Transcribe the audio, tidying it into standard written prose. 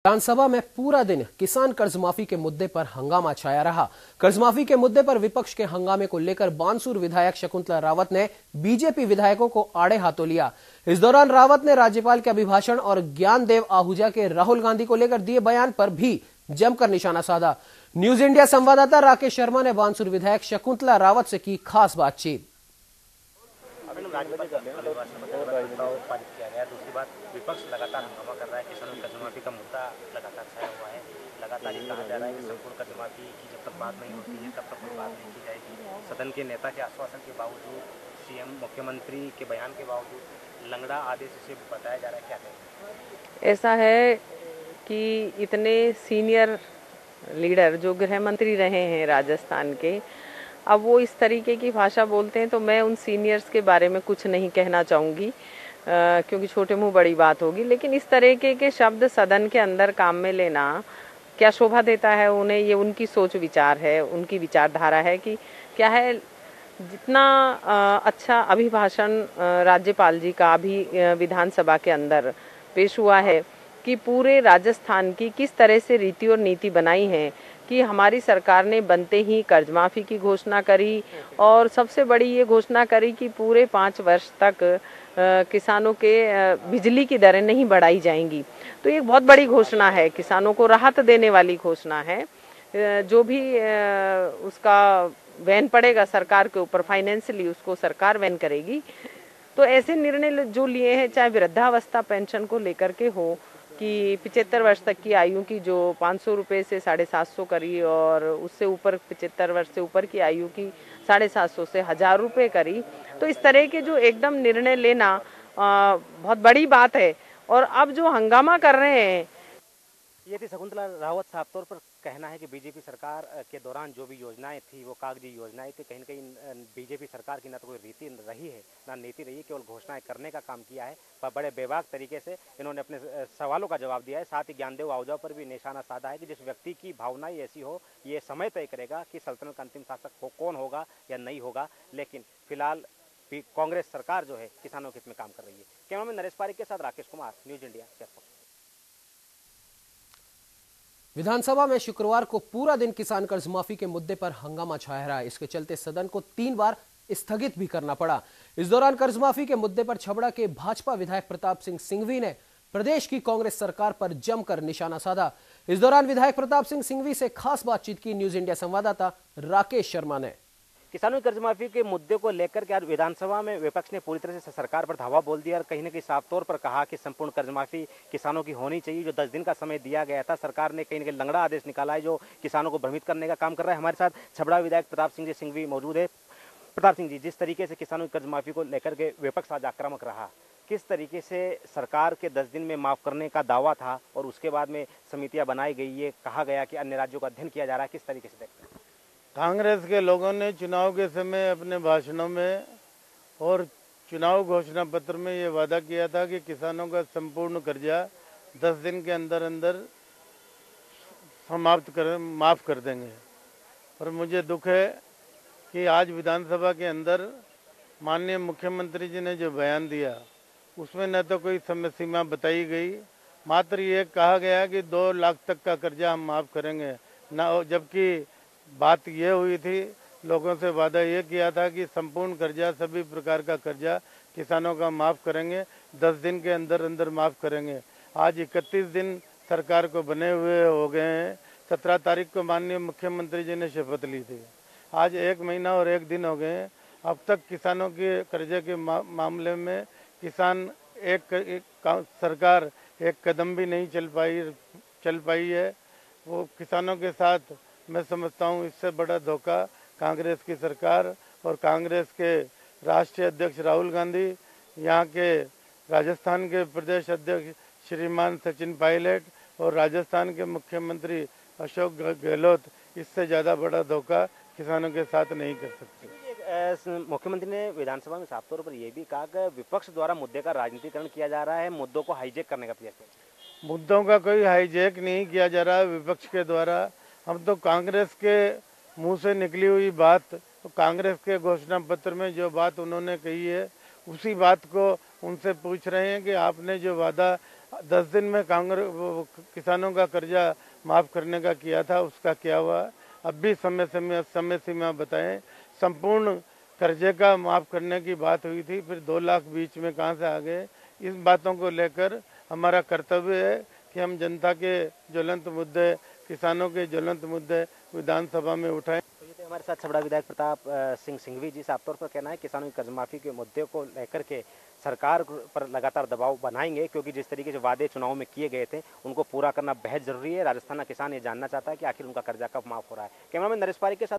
विधानसभा में पूरा दिन किसान कर्ज माफी के मुद्दे पर हंगामा छाया रहा। कर्ज माफी के मुद्दे पर विपक्ष के हंगामे को लेकर बानसूर विधायक शकुंतला रावत ने बीजेपी विधायकों को आड़े हाथों लिया। इस दौरान रावत ने राज्यपाल के अभिभाषण और ज्ञानदेव आहूजा के राहुल गांधी को लेकर दिए बयान पर भी जमकर निशाना साधा। न्यूज इंडिया संवाददाता राकेश शर्मा ने बानसूर विधायक शकुंतला रावत से की खास बातचीत। दूसरी बात, विपक्ष लगातार हंगामा कर रहा है। किसानों की कर्ज माफी का मुद्दा लगातार छाया हुआ है। लगातार ये कहा जा रहा है कि संपूर्ण कर्ज माफी की जब तक बात नहीं होती है तब तक कोई बात नहीं की जाएगी। सदन के नेता के आश्वासन के बावजूद, सीएम मुख्यमंत्री के बयान के बावजूद लंगड़ा आदेश से बताया जा रहा है। क्या कहेंगे? ऐसा है कि इतने सीनियर लीडर जो गृह मंत्री रहे हैं राजस्थान के, अब वो इस तरीके की भाषा बोलते हैं तो मैं उन सीनियर्स के बारे में कुछ नहीं कहना चाहूँगी, क्योंकि छोटे मुंह बड़ी बात होगी। लेकिन इस तरीके के शब्द सदन के अंदर काम में लेना क्या शोभा देता है उन्हें? ये उनकी सोच विचार है, उनकी विचारधारा है कि क्या है। जितना अच्छा अभिभाषण राज्यपाल जी का अभी विधानसभा के अंदर पेश हुआ है कि पूरे राजस्थान की किस तरह से रीति और नीति बनाई है कि हमारी सरकार ने बनते ही कर्ज माफी की घोषणा करी और सबसे बड़ी ये घोषणा करी कि पूरे 5 वर्ष तक किसानों के बिजली की दरें नहीं बढ़ाई जाएंगी। तो ये एक बहुत बड़ी घोषणा है, किसानों को राहत देने वाली घोषणा है। जो भी उसका वहन पड़ेगा सरकार के ऊपर फाइनेंशियली, उसको सरकार वहन करेगी। तो ऐसे निर्णय जो लिए हैं, चाहे वृद्धावस्था पेंशन को लेकर के हो कि 75 वर्ष तक की आयु की जो 500 रुपये से 750 करी और उससे ऊपर 75 वर्ष से ऊपर की आयु की 750 से 1000 रुपये करी। तो इस तरह के जो एकदम निर्णय लेना बहुत बड़ी बात है। और अब जो हंगामा कर रहे हैं, ये थी शकुंतला रावत। साफ तौर पर कहना है कि बीजेपी सरकार के दौरान जो भी योजनाएं थी वो कागजी योजनाएं थी। कहीं न कहीं बीजेपी सरकार की ना तो कोई रीति रही है ना नीति रही है, केवल घोषणाएं करने का काम किया है। पर बड़े बेबाक तरीके से इन्होंने अपने सवालों का जवाब दिया है। साथ ही ज्ञानदेव आहूजा पर भी निशाना साधा है कि जिस व्यक्ति की भावनाएं ऐसी हो, ये समय तय करेगा कि सल्तनत का अंतिम शासक कौन होगा या नहीं होगा। लेकिन फिलहाल कांग्रेस सरकार जो है किसानों के हित में काम कर रही है। कैमरामैन नरेश पारिक के साथ राकेश कुमार, न्यूज इंडिया, जयपुर। विधानसभा में शुक्रवार को पूरा दिन किसान कर्ज माफी के मुद्दे पर हंगामा छाया रहा। इसके चलते सदन को 3 बार स्थगित भी करना पड़ा। इस दौरान कर्ज माफी के मुद्दे पर छबड़ा के भाजपा विधायक प्रताप सिंह सिंघवी ने प्रदेश की कांग्रेस सरकार पर जमकर निशाना साधा। इस दौरान विधायक प्रताप सिंह सिंघवी से खास बातचीत की न्यूज इंडिया संवाददाता राकेश शर्मा ने। किसानों की कर्ज माफी के मुद्दे को लेकर के आज विधानसभा में विपक्ष ने पूरी तरह से सरकार पर धावा बोल दिया और कहीं न कहीं साफ तौर पर कहा कि संपूर्ण कर्ज माफी किसानों की होनी चाहिए। जो 10 दिन का समय दिया गया था, सरकार ने कहीं न कहीं लंगड़ा आदेश निकाला है जो किसानों को भ्रमित करने का काम कर रहा है। हमारे साथ छबड़ा विधायक प्रताप सिंह सिंघवी मौजूद है। प्रताप सिंह जी, जिस तरीके से किसानों की कर्ज माफी को लेकर के विपक्ष आज आक्रामक रहा, किस तरीके से सरकार के 10 दिन में माफ करने का दावा था और उसके बाद में समितियां बनाई गई, ये कहा गया कि अन्य राज्यों का अध्ययन किया जा रहा है, किस तरीके से देखते हैं? कांग्रेस के लोगों ने चुनाव के समय अपने भाषणों में और चुनाव घोषणा पत्र में ये वादा किया था कि किसानों का संपूर्ण कर्जा 10 दिन के अंदर अंदर माफ कर देंगे। और मुझे दुख है कि आज विधानसभा के अंदर माननीय मुख्यमंत्री जी ने जो बयान दिया उसमें न तो कोई समय सीमा बताई गई, मात्र ये कहा गया कि 2 लाख तक का कर्जा हम माफ़ करेंगे ना, जबकि बात ये हुई थी, लोगों से वादा ये किया था कि संपूर्ण कर्जा, सभी प्रकार का कर्जा किसानों का माफ़ करेंगे, 10 दिन के अंदर अंदर माफ़ करेंगे। आज 31 दिन सरकार को बने हुए हो गए हैं। 17 तारीख को माननीय मुख्यमंत्री जी ने शपथ ली थी। आज 1 महीना और 1 दिन हो गए हैं। अब तक किसानों के कर्जे के मामले में किसान सरकार एक कदम भी नहीं चल पाई है। वो किसानों के साथ मैं समझता हूँ इससे बड़ा धोखा कांग्रेस की सरकार और कांग्रेस के राष्ट्रीय अध्यक्ष राहुल गांधी, यहाँ के राजस्थान के प्रदेश अध्यक्ष श्रीमान सचिन पायलट और राजस्थान के मुख्यमंत्री अशोक गहलोत, इससे ज़्यादा बड़ा धोखा किसानों के साथ नहीं कर सकते। मुख्यमंत्री ने विधानसभा में साफ तौर पर यह भी कहा कि विपक्ष द्वारा मुद्दे का राजनीतिकरण किया जा रहा है, मुद्दों को हाईजैक करने का प्रयास किया। मुद्दों का कोई हाईजैक नहीं किया जा रहा है विपक्ष के द्वारा। हम तो कांग्रेस के मुंह से निकली हुई बात, तो कांग्रेस के घोषणा पत्र में जो बात उन्होंने कही है उसी बात को उनसे पूछ रहे हैं कि आपने जो वादा 10 दिन में कांग्रेस किसानों का कर्जा माफ़ करने का किया था, उसका क्या हुआ? अब भी समय सीमा बताएं। संपूर्ण कर्जे का माफ़ करने की बात हुई थी, फिर 2 लाख बीच में कहाँ से आ गए? इन बातों को लेकर हमारा कर्तव्य है कि हम जनता के ज्वलंत मुद्दे, किसानों के ज्वलंत मुद्दे विधानसभा में उठाएं। तो ये थे हमारे साथ छबड़ा विधायक प्रताप सिंह सिंघवी जी। साफ तौर पर कहना है किसानों की कर्ज माफी के मुद्दे को लेकर के सरकार पर लगातार दबाव बनाएंगे, क्योंकि जिस तरीके से वादे चुनाव में किए गए थे उनको पूरा करना बेहद जरूरी है। राजस्थान का किसान ये जानना चाहता है कि आखिर उनका कर्जा कब माफ हो रहा है। कैमरामैन नरेश पारी के साथ